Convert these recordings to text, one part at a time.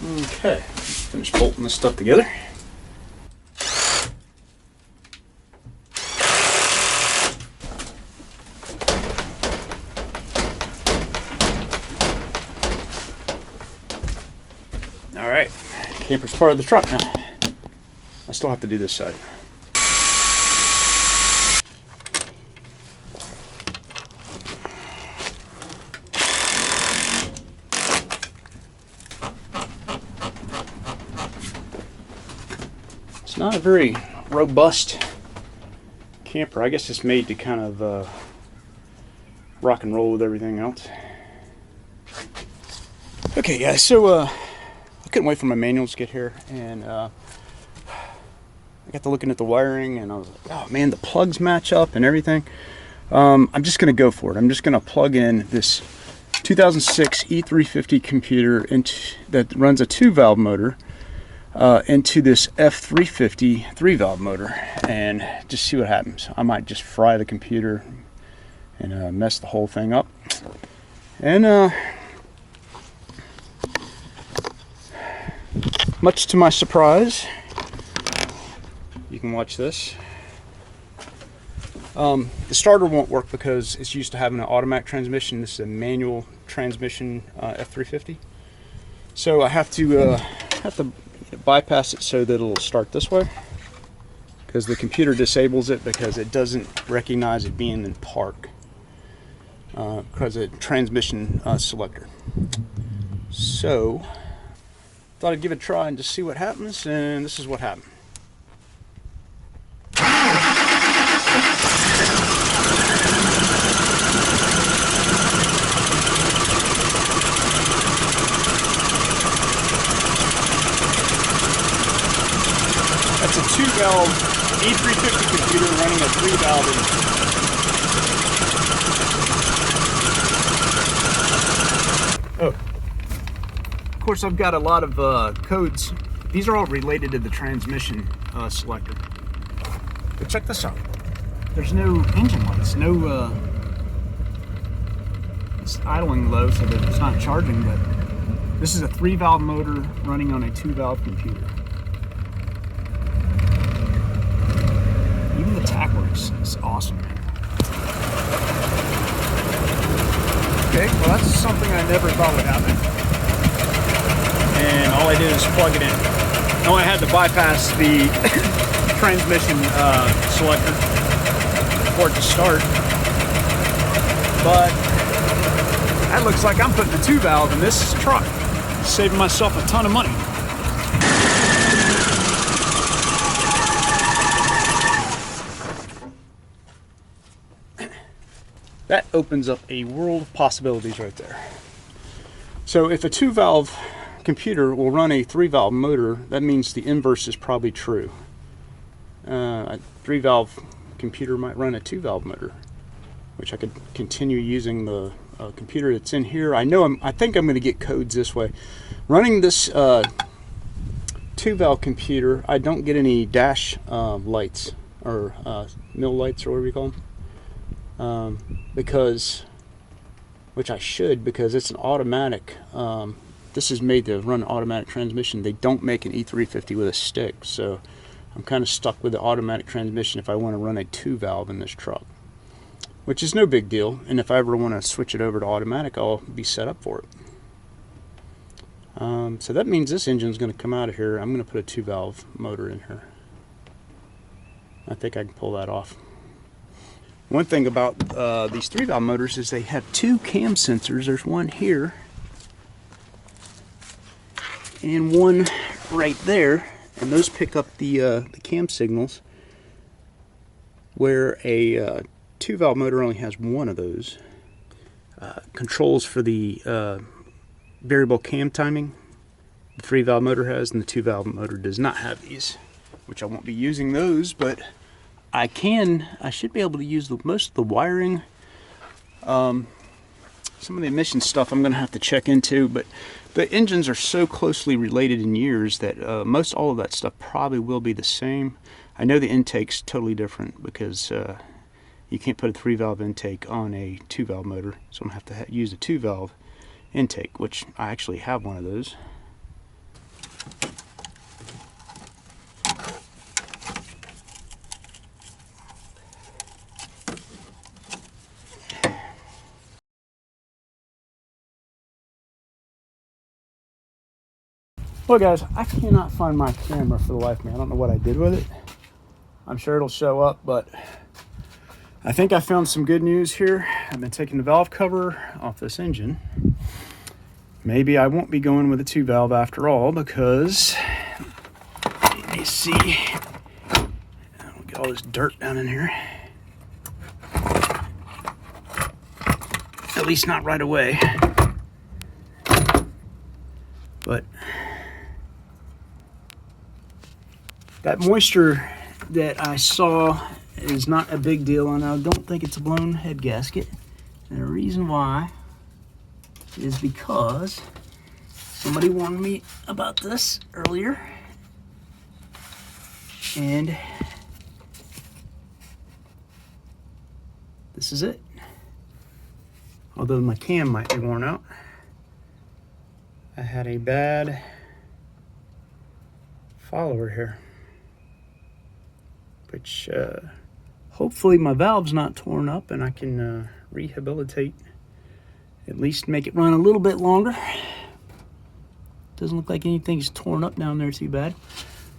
Okay, finish bolting this stuff together. All right, camper's part of the truck now. I still have to do this side. It's not a very robust camper. I guess it's made to kind of rock and roll with everything else. Okay guys, so I couldn't wait for my manuals to get here, and I got to looking at the wiring, and I was like, oh man, the plugs match up and everything. I'm just gonna go for it. I'm just gonna plug in this 2006 E350 computer that runs a 2-valve motor into this F350 3-valve motor, and just see what happens. I might just fry the computer and mess the whole thing up. And much to my surprise, you can watch this. The starter won't work because it's used to having an automatic transmission. This is a manual transmission F350. So I have to bypass it so that it'll start this way, because the computer disables it because it doesn't recognize it being in park because of transmission selector. So thought I'd give it a try and just see what happens, and this is what happened. That's a 2-valve E350 computer running a 3-valve engine. Oh, of course I've got a lot of codes. These are all related to the transmission selector. But check this out. There's no engine lights, no it's idling low so that it's not charging, but this is a 3-valve motor running on a 2-valve computer. Even the tack works. It's awesome. Okay, well that's something I never thought would happen. And all I did is plug it in. Now I had to bypass the transmission selector for it to start. But that looks like I'm putting a 2-valve in this truck, saving myself a ton of money. That opens up a world of possibilities right there. So if a 2-valve computer will run a 3-valve motor, that means the inverse is probably true. A 3-valve computer might run a 2-valve motor, which I could continue using the computer that's in here. I think I'm going to get codes this way. Running this 2-valve computer, I don't get any dash lights or mill lights, or whatever you call them. Because, which I should, because it's an automatic. This is made to run automatic transmission. They don't make an E350 with a stick, so I'm kind of stuck with the automatic transmission if I want to run a 2-valve in this truck, which is no big deal. And if I ever want to switch it over to automatic, I'll be set up for it. So that means this engine's going to come out of here. I'm going to put a 2-valve motor in here. I think I can pull that off. One thing about these 3-valve motors is they have 2 cam sensors. There's one here and one right there, and those pick up the cam signals, where a 2-valve motor only has one of those. Controls for the variable cam timing the 3-valve motor has, and the 2-valve motor does not have these, which I won't be using those, but I should be able to use most of the wiring. Some of the emission stuff I'm going to have to check into, but the engines are so closely related in years that most all of that stuff probably will be the same. I know the intake's totally different because you can't put a 3-valve intake on a 2-valve motor, so I'm going to have to use a 2-valve intake, which I actually have one of those. Well, guys, I cannot find my camera for the life of me. I don't know what I did with it. I'm sure it'll show up, but I think I found some good news here. I've been taking the valve cover off this engine. Maybe I won't be going with a 2-valve after all, because let me see. Look at all this dirt down in here. At least not right away. But that moisture that I saw is not a big deal, and I don't think it's a blown head gasket. And the reason why is because somebody warned me about this earlier, and this is it. Although my cam might be worn out, I had a bad follower here, which hopefully my valve's not torn up and I can rehabilitate, at least make it run a little bit longer. Doesn't look like anything's torn up down there too bad,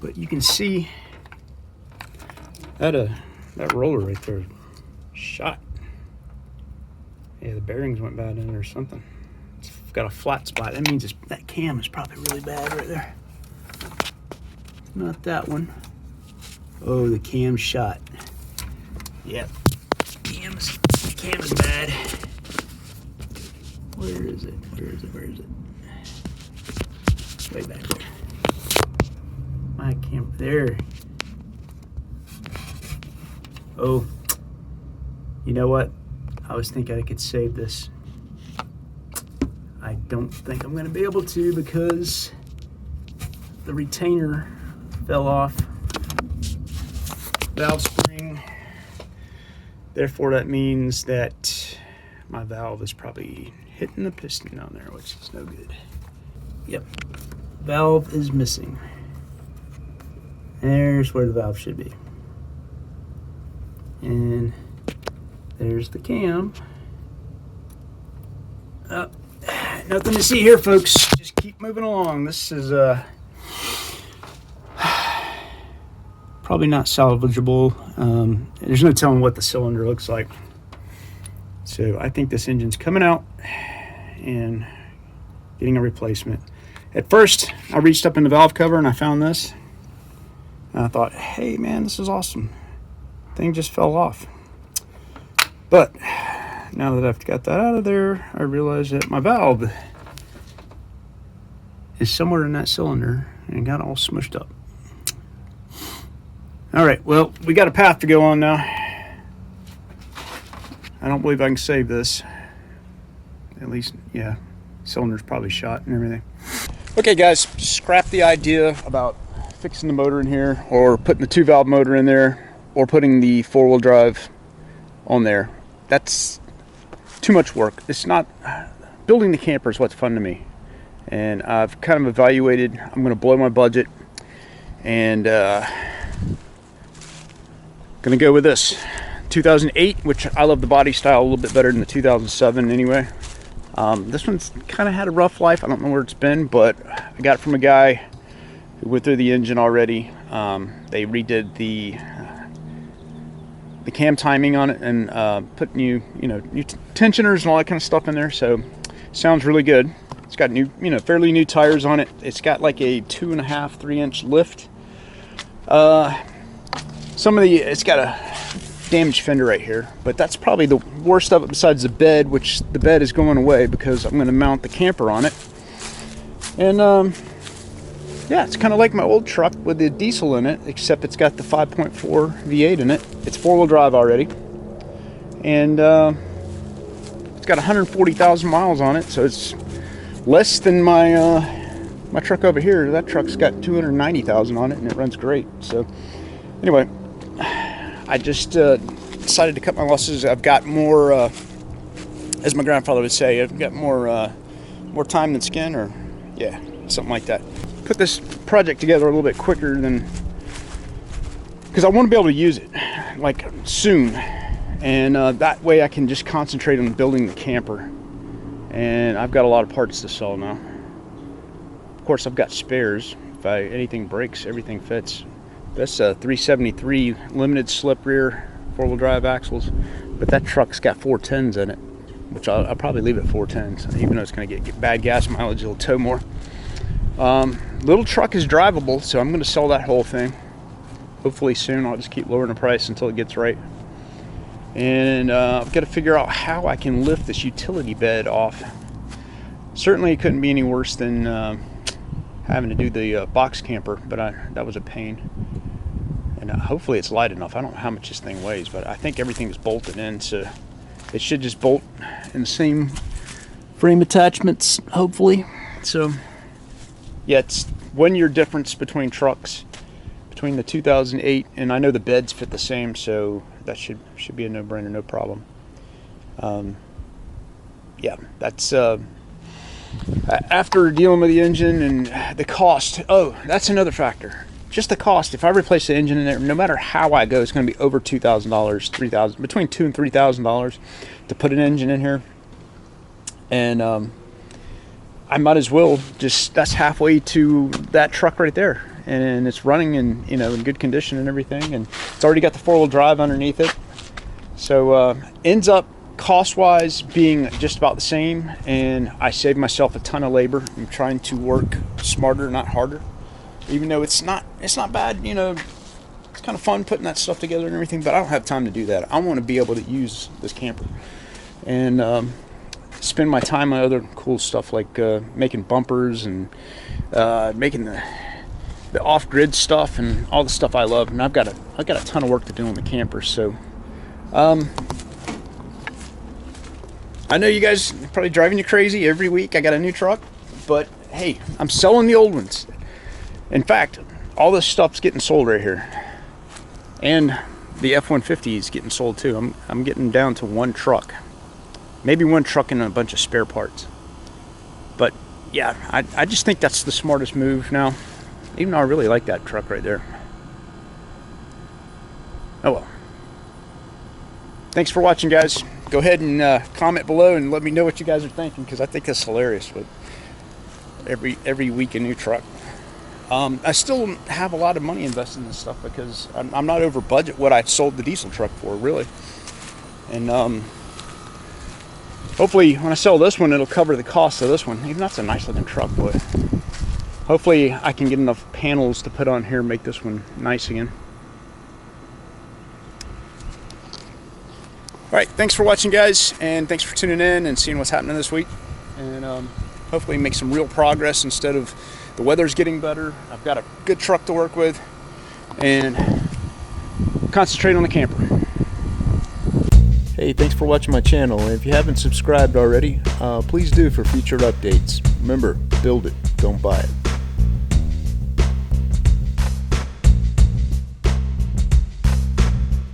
but you can see that roller right there shot. Yeah, the bearings went bad in it or something. It's got a flat spot. That means that cam is probably really bad right there. Not that one. Oh, the cam's shot. Yep. Cam is bad. Where is it? Where is it? Where is it? Way back there. My cam there. Oh, you know what? I was thinking I could save this. I don't think I'm going to be able to, because the retainer fell off. Valve spring. Therefore, that means that my valve is probably hitting the piston down there, which is no good. Yep, valve is missing. There's where the valve should be. And there's the cam. Nothing to see here, folks. Just keep moving along. This is probably not salvageable. There's no telling what the cylinder looks like. So I think this engine's coming out and getting a replacement. At first, I reached up in the valve cover and I found this. And I thought, hey man, this is awesome. Thing just fell off. But now that I've got that out of there, I realize that my valve is somewhere in that cylinder and got all smushed up. All right, well, we got a path to go on now. I don't believe I can save this. At least, yeah, cylinder's probably shot and everything. Okay, guys, scrap the idea about fixing the motor in here, or putting the 2-valve motor in there, or putting the 4-wheel drive on there. That's too much work. It's not, building the camper is what's fun to me. And I've kind of evaluated, I'm going to blow my budget, and gonna go with this 2008, which I love the body style a little bit better than the 2007 anyway. This one's kind of had a rough life. I don't know where it's been, but I got it from a guy who went through the engine already. They redid the cam timing on it and put new tensioners and all that kind of stuff in there. So sounds really good. It's got new, fairly new tires on it. It's got like a 2.5, 3-inch lift. It's got a damaged fender right here, but that's probably the worst of it besides the bed, which the bed is going away because I'm going to mount the camper on it. And yeah, it's kind of like my old truck with the diesel in it, except it's got the 5.4 V8 in it. It's 4-wheel drive already, and it's got 140,000 miles on it, so it's less than my truck over here. That truck's got 290,000 on it, and it runs great. So anyway, I just decided to cut my losses. I've got more, as my grandfather would say, I've got more time than skin, or yeah, something like that. Put this project together a little bit quicker than, because I want to be able to use it like soon, and that way I can just concentrate on building the camper. And I've got a lot of parts to sell now. of course I've got spares. If anything breaks, everything fits. That's a 373 limited slip rear 4-wheel drive axles, but that truck's got 410s in it, which I'll probably leave it 410s, even though it's going to get bad gas mileage. It'll tow more. Little truck is drivable, so I'm going to sell that whole thing. Hopefully soon. I'll just keep lowering the price until it gets right. And I've got to figure out how I can lift this utility bed off. Certainly it couldn't be any worse than having to do the box camper, but that was a pain. And hopefully it's light enough. I don't know how much this thing weighs, but I think everything is bolted in, so it should just bolt in the same frame attachments, hopefully. So yeah, it's 1 year difference between trucks, between the 2008, and I know the beds fit the same, so that should be a no-brainer, no problem. Yeah, that's after dealing with the engine and the cost. Oh, that's another factor. Just the cost. If I replace the engine in there, no matter how I go, it's going to be over $2,000, $3,000, between $2,000 and $3,000 to put an engine in here. And I might as well that's halfway to that truck right there, and it's running in in good condition and everything, and it's already got the 4-wheel drive underneath it. So ends up cost-wise being just about the same, and I save myself a ton of labor. I'm trying to work smarter, not harder. Even though it's not bad, it's kind of fun putting that stuff together and everything, but I don't have time to do that. I want to be able to use this camper and spend my time on other cool stuff like making bumpers and making the off-grid stuff and all the stuff I love. And I've got a ton of work to do on the camper. So I know you guys are probably driving you crazy. Every week I got a new truck, but hey, I'm selling the old ones. In fact, all this stuff's getting sold right here, and the F-150 is getting sold too. I'm getting down to one truck, maybe one truck and a bunch of spare parts. But yeah, I just think that's the smartest move now, even though I really like that truck right there. Oh well. Thanks for watching, guys. Go ahead and comment below and let me know what you guys are thinking, because I think that's hilarious with every week a new truck. I still have a lot of money invested in this stuff because I'm not over budget what I sold the diesel truck for, really. And hopefully when I sell this one, it'll cover the cost of this one. Even that's a nice looking truck, boy. Hopefully I can get enough panels to put on here and make this one nice again. Alright, thanks for watching, guys, and thanks for tuning in and seeing what's happening this week. And hopefully make some real progress instead of the weather's getting better. I've got a good truck to work with, and concentrate on the camper. Hey, thanks for watching my channel, and if you haven't subscribed already, please do for future updates. Remember, build it, don't buy it.